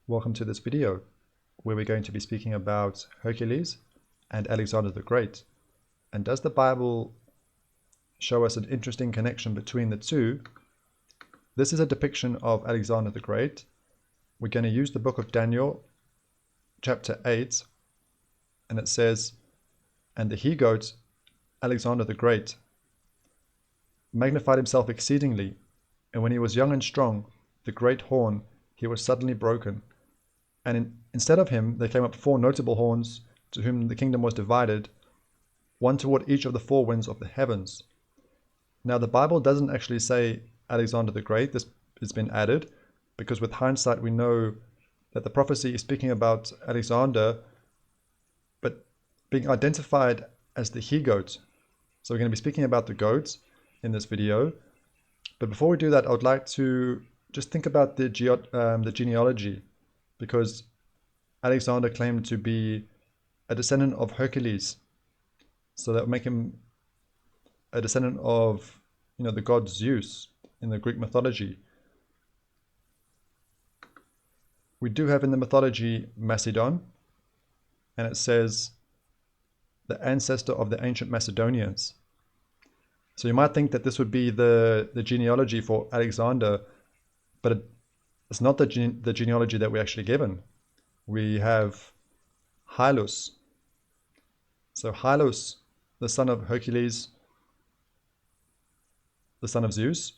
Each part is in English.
Welcome to this video where we're going to be speaking about Hercules and Alexander the Great. And does the Bible show us an interesting connection between the two? This is a depiction of Alexander the Great. We're going to use the book of Daniel, chapter 8, and it says, "And the Hegoat, Alexander the Great, magnified himself exceedingly, and when he was young and strong, the great horn, he was suddenly broken. And instead of him, there came up 4 notable horns, to whom the kingdom was divided, one toward each of the 4 winds of the heavens." Now, the Bible doesn't actually say Alexander the Great. This has been added, because with hindsight, we know that the prophecy is speaking about Alexander, but being identified as the he-goat. So we're going to be speaking about the goats in this video. But before we do that, I would like to just think about the genealogy, because Alexander claimed to be a descendant of Hercules. So that would make him a descendant of, the god Zeus in the Greek mythology. We do have in the mythology Macedon, and it says the ancestor of the ancient Macedonians. So you might think that this would be the genealogy for Alexander, but it's not the genealogy that we're actually given. We have Hyllus. So Hyllus, the son of Hercules, the son of Zeus.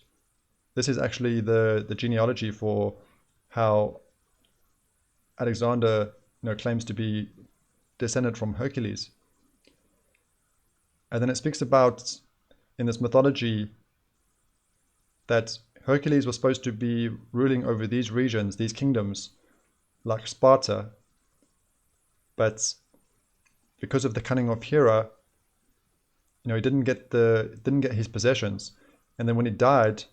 This is actually the genealogy for how Alexander claims to be descended from Hercules. And then it speaks about, in this mythology, that Hercules was supposed to be ruling over these regions, these kingdoms, like Sparta. But because of the cunning of Hera, he didn't get his possessions. And then when he died,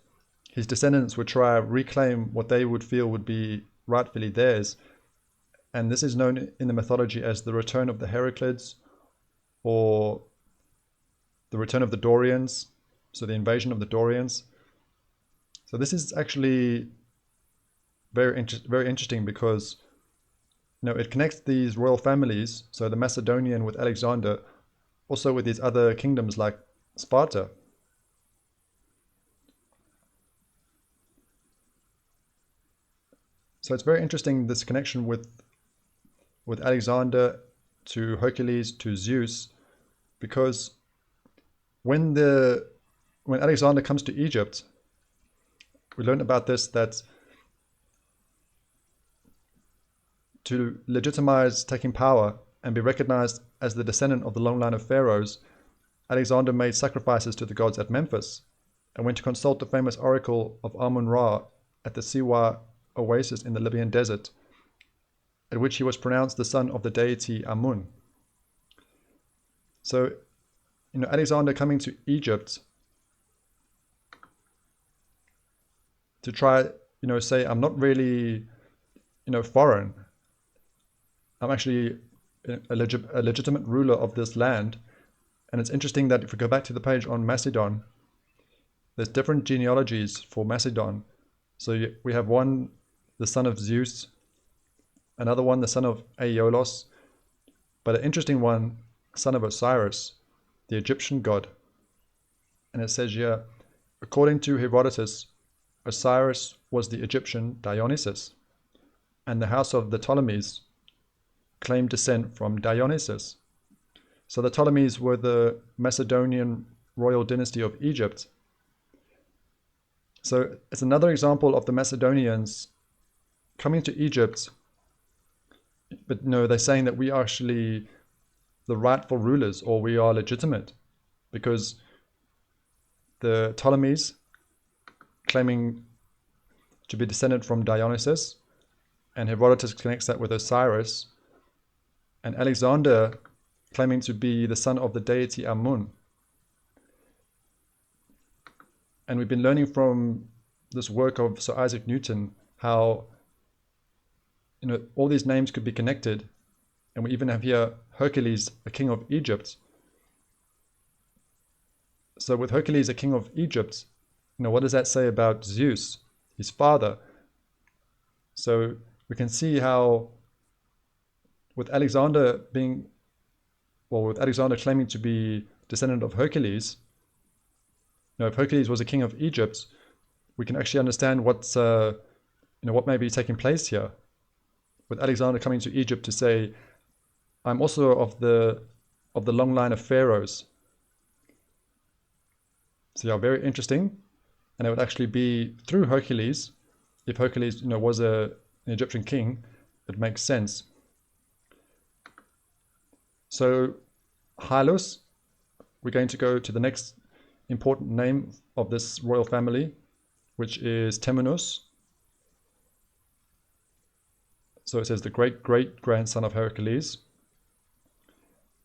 his descendants would try to reclaim what they would feel would be rightfully theirs. And this is known in the mythology as the return of the Hercules, or the return of the Dorians, so the invasion of the Dorians. So this is actually very interesting, because it connects these royal families, so the Macedonian with Alexander, also with these other kingdoms like Sparta. So it's very interesting, this connection with Alexander to Hercules to Zeus, because when Alexander comes to Egypt, we learned about this, that to legitimize taking power and be recognized as the descendant of the long line of pharaohs, Alexander made sacrifices to the gods at Memphis and went to consult the famous oracle of Amun-Ra at the Siwa oasis in the Libyan desert, at which he was pronounced the son of the deity Amun. So, Alexander coming to Egypt to try, say, I'm not really, foreign. I'm actually a legitimate ruler of this land. And it's interesting that if we go back to the page on Macedon, there's different genealogies for Macedon. So we have one, the son of Zeus, another one, the son of Aeolus, but an interesting one, son of Osiris, the Egyptian god. And it says here, according to Herodotus, Osiris was the Egyptian Dionysus, and the house of the Ptolemies claimed descent from Dionysus. So the Ptolemies were the Macedonian royal dynasty of Egypt. So it's another example of the Macedonians coming to Egypt, but they're saying that we are actually the rightful rulers, or we are legitimate, because the Ptolemies claiming to be descended from Dionysus, and Herodotus connects that with Osiris, and Alexander claiming to be the son of the deity Amun. And we've been learning from this work of Sir Isaac Newton how all these names could be connected. And we even have here Hercules, a king of Egypt. So with Hercules, a king of Egypt, what does that say about Zeus, his father? So we can see how with Alexander claiming to be descendant of Hercules, if Hercules was a king of Egypt, we can actually understand what may be taking place here. With Alexander coming to Egypt to say, I'm also of the long line of pharaohs. So yeah, very interesting. And it would actually be through Hercules. If Hercules, was an Egyptian king, it makes sense. So Hylos, we're going to go to the next important name of this royal family, which is Temenus. So it says the great-great-grandson of Hercules.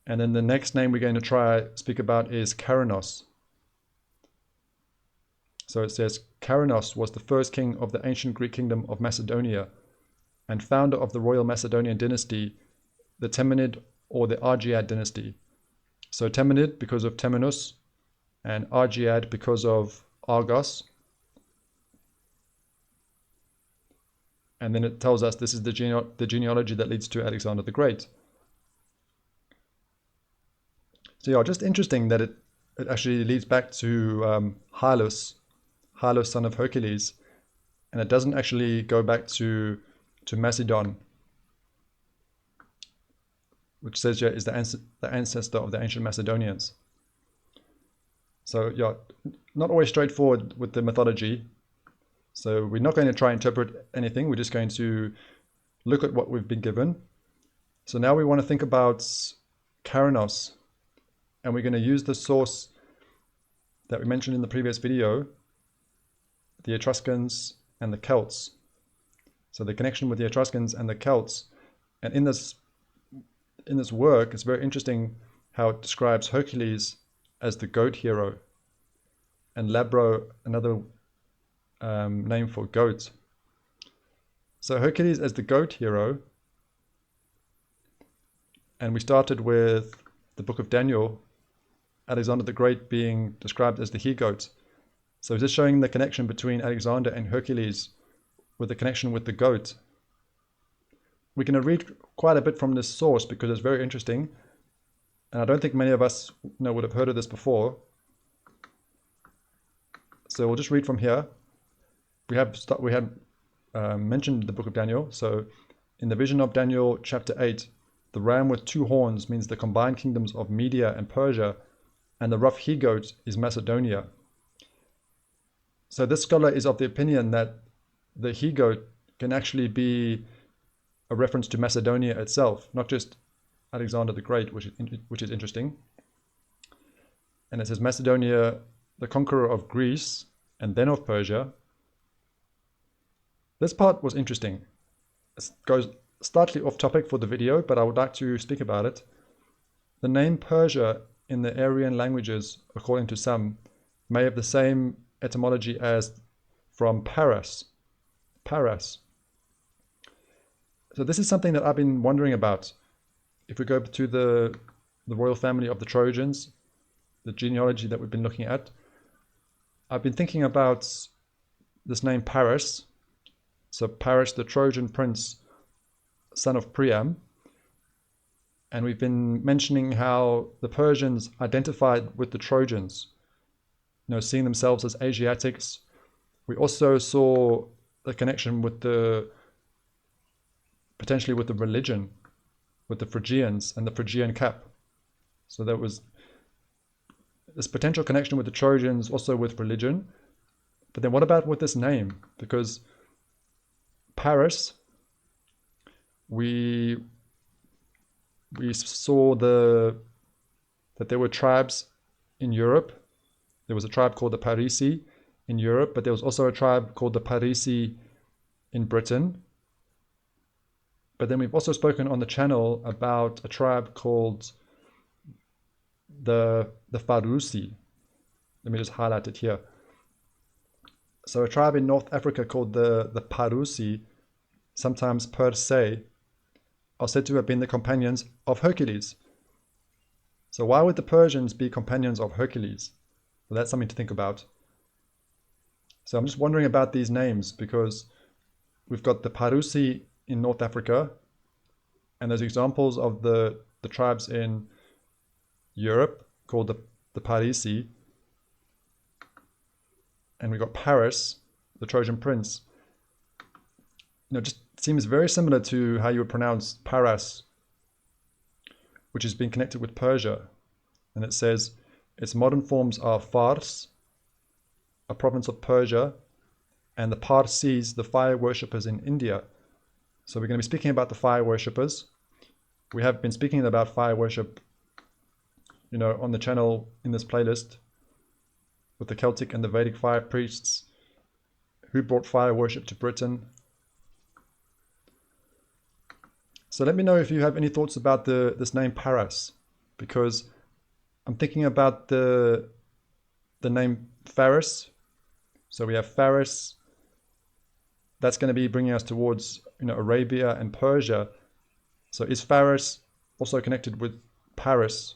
And then the next name we're going to try speak about is Chronos. So it says Chronos was the first king of the ancient Greek kingdom of Macedonia and founder of the royal Macedonian dynasty, the Temenid or the Argead dynasty. So Temenid because of Temenus and Argead because of Argos. And then it tells us this is the genealogy that leads to Alexander the Great. So yeah, just interesting that it actually leads back to Hylos, son of Hercules, and it doesn't actually go back to Macedon, which says here is the ancestor of the ancient Macedonians. So yeah, not always straightforward with the mythology. So we're not going to try and interpret anything. We're just going to look at what we've been given. So now we want to think about Chronos, and we're going to use the source that we mentioned in the previous video, the Etruscans and the Celts. So the connection with the Etruscans and the Celts. And in this work, it's very interesting how it describes Hercules as the goat hero and Labro, another name for goat. So Hercules as the goat hero, and we started with the book of Daniel, Alexander the Great being described as the Hegoat. So is this showing the connection between Alexander and Hercules with the connection with the goat? We're going to read quite a bit from this source because it's very interesting, and I don't think many of us would have heard of this before. So we'll just read from here. We had mentioned the book of Daniel. So in the vision of Daniel chapter 8, the ram with two horns means the combined kingdoms of Media and Persia, and the rough he-goat is Macedonia. So this scholar is of the opinion that the he-goat can actually be a reference to Macedonia itself, not just Alexander the Great, which is interesting. And it says Macedonia, the conqueror of Greece and then of Persia. This part was interesting. It goes slightly off topic for the video, but I would like to speak about it. The name Persia in the Aryan languages, according to some, may have the same etymology as from Paras. So this is something that I've been wondering about. If we go to the royal family of the Trojans, the genealogy that we've been looking at, I've been thinking about this name Paras. So Paras, the Trojan prince, son of Priam. And we've been mentioning how the Persians identified with the Trojans, seeing themselves as Asiatics. We also saw the connection with potentially with the religion, with the Phrygians and the Phrygian cap. So there was this potential connection with the Trojans, also with religion. But then what about with this name? Because Paris, we saw that there were tribes in Europe. There was a tribe called the Pharusi in Europe, but there was also a tribe called the Pharusi in Britain. But then we've also spoken on the channel about a tribe called the Pharusi. Let me just highlight it here. So a tribe in North Africa called the Pharusi, sometimes Persae, are said to have been the companions of Hercules. So why would the Persians be companions of Hercules? Well, that's something to think about. So I'm just wondering about these names because we've got the Pharusi in North Africa, and there's examples of the tribes in Europe called the Parisii, and we got Paris, the Trojan prince. Just seems very similar to how you would pronounce Paras, which has been connected with Persia. And it says its modern forms are Fars, a province of Persia, and the Parsis, the fire worshippers in India. So we're going to be speaking about the fire worshippers. We have been speaking about fire worship, on the channel in this playlist with the Celtic and the Vedic fire priests who brought fire worship to Britain. So let me know if you have any thoughts about this name Paras, because I'm thinking about the name Pharis. So we have Pharis. That's going to be bringing us towards Arabia and Persia. So is Pharis also connected with Paris?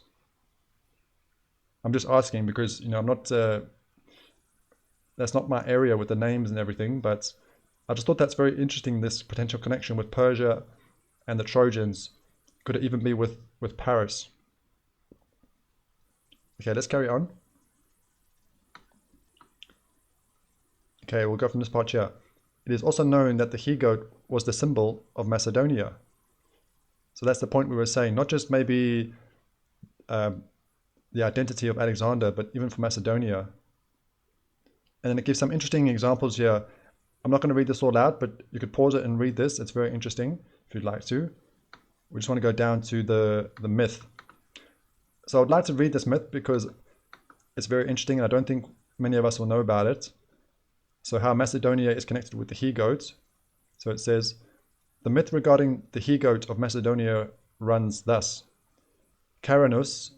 I'm just asking because I'm not. That's not my area with the names and everything, but I just thought that's very interesting. This potential connection with Persia and the Trojans. Could it even be with Paris? Okay, let's carry on. Okay, we'll go from this part here. It is also known that the Hegoat was the symbol of Macedonia. So that's the point we were saying, not just maybe the identity of Alexander, but even for Macedonia. And then it gives some interesting examples here. I'm not going to read this all out, but you could pause it and read this. It's very interesting if you'd like to. We just want to go down to the myth. So I'd like to read this myth because it's very interesting and I don't think many of us will know about it. So how Macedonia is connected with the he-goat. So it says, the myth regarding the he-goat of Macedonia runs thus. Caranus,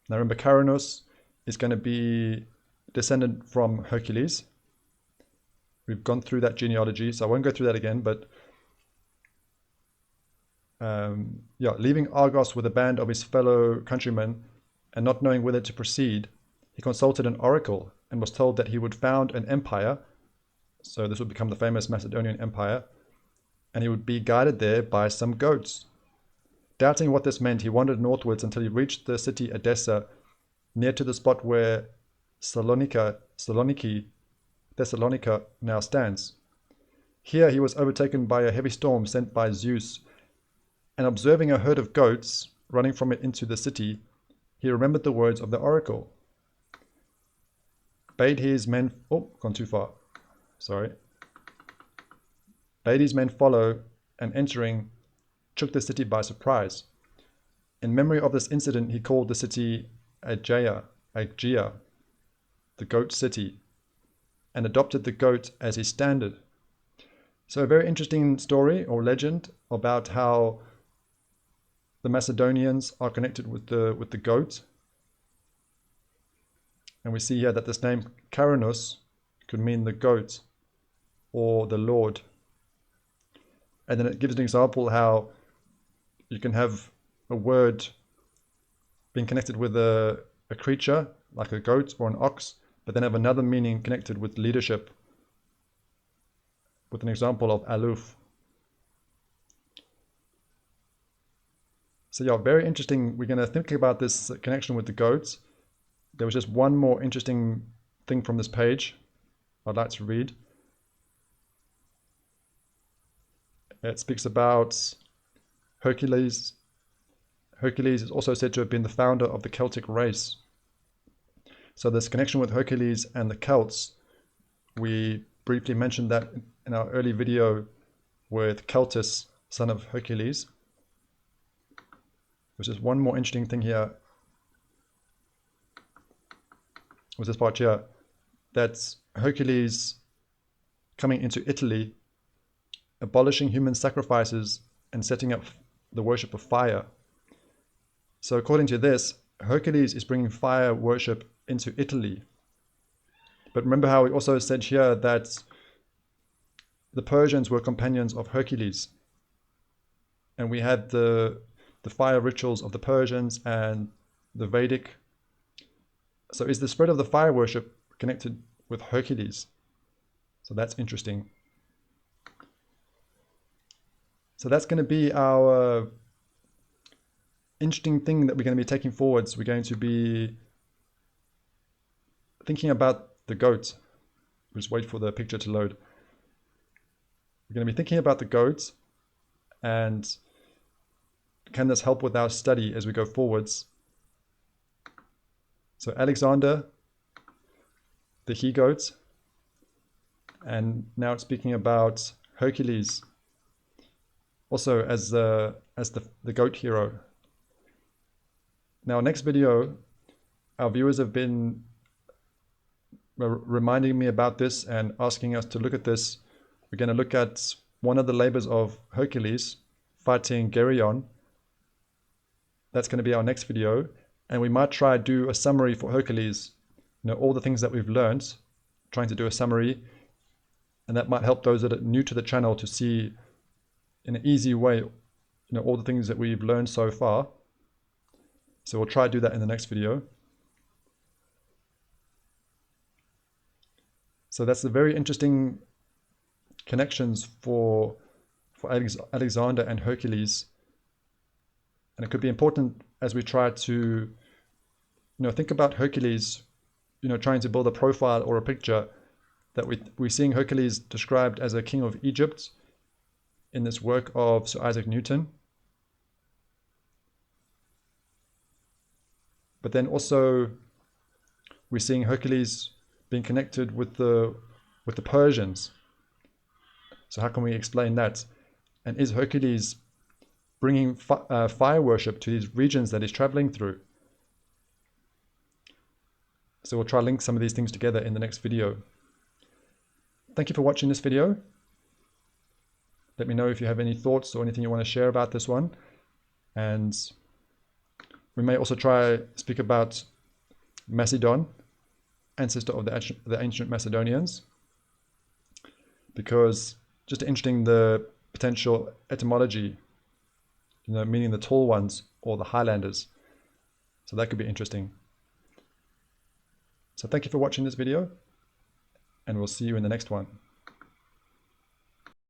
now remember Caranus is going to be descended from Hercules. We've gone through that genealogy, so I won't go through that again, but leaving Argos with a band of his fellow countrymen and not knowing whether to proceed, he consulted an oracle and was told that he would found an empire. So this would become the famous Macedonian Empire, and he would be guided there by some goats. Doubting what this meant, he wandered northwards until he reached the city Edessa, near to the spot where Thessalonica now stands. Here he was overtaken by a heavy storm sent by Zeus, and observing a herd of goats running from it into the city, he remembered the words of the oracle. Bade his men follow, and entering, took the city by surprise. In memory of this incident, he called the city Aegea, the goat city, and adopted the goat as his standard. So a very interesting story or legend about how the Macedonians are connected with the goat. And we see here that this name Caranus could mean the goat or the Lord. And then it gives an example how you can have a word being connected with a creature, like a goat or an ox, but then have another meaning connected with leadership, with an example of aloof. So yeah, very interesting. We're going to think about this connection with the goats. There was just one more interesting thing from this page I'd like to read. It speaks about Hercules. Hercules is also said to have been the founder of the Celtic race. So this connection with Hercules and the Celts, we briefly mentioned that in our early video with Celtus, son of Hercules. There's just one more interesting thing here. Was this part here, that's Hercules coming into Italy, abolishing human sacrifices and setting up the worship of fire. So according to this, Hercules is bringing fire worship into Italy. But remember how we also said here that the Persians were companions of Hercules. And we had the fire rituals of the Persians and the Vedic. So is the spread of the fire worship connected with Hercules? So that's interesting. So that's going to be our interesting thing that we're going to be taking forwards. We're going to be thinking about the goat. Just wait for the picture to load. We're going to be thinking about the goat, and can this help with our study as we go forwards? So Alexander, the Hegoat, and now it's speaking about Hercules, also as the goat hero. Now, next video, our viewers have been reminding me about this and asking us to look at this. We're going to look at one of the labors of Hercules fighting Geryon. That's going to be our next video, and we might try to do a summary for Hercules. All the things that we've learned, trying to do a summary, and that might help those that are new to the channel to see in an easy way, all the things that we've learned so far. So we'll try to do that in the next video. So that's the very interesting connections for Alexander and Hercules. And it could be important as we try to, think about Hercules, trying to build a profile or a picture, that we're seeing Hercules described as a king of Egypt in this work of Sir Isaac Newton. But then also we're seeing Hercules being connected with the Persians. So how can we explain that? And is Hercules bringing fire worship to these regions that he's traveling through? So we'll try to link some of these things together in the next video. Thank you for watching this video. Let me know if you have any thoughts or anything you want to share about this one. And we may also try speak about Macedon, ancestor of the ancient Macedonians, because just interesting the potential etymology, meaning the tall ones or the highlanders. So that could be interesting. So thank you for watching this video, and we'll see you in the next one.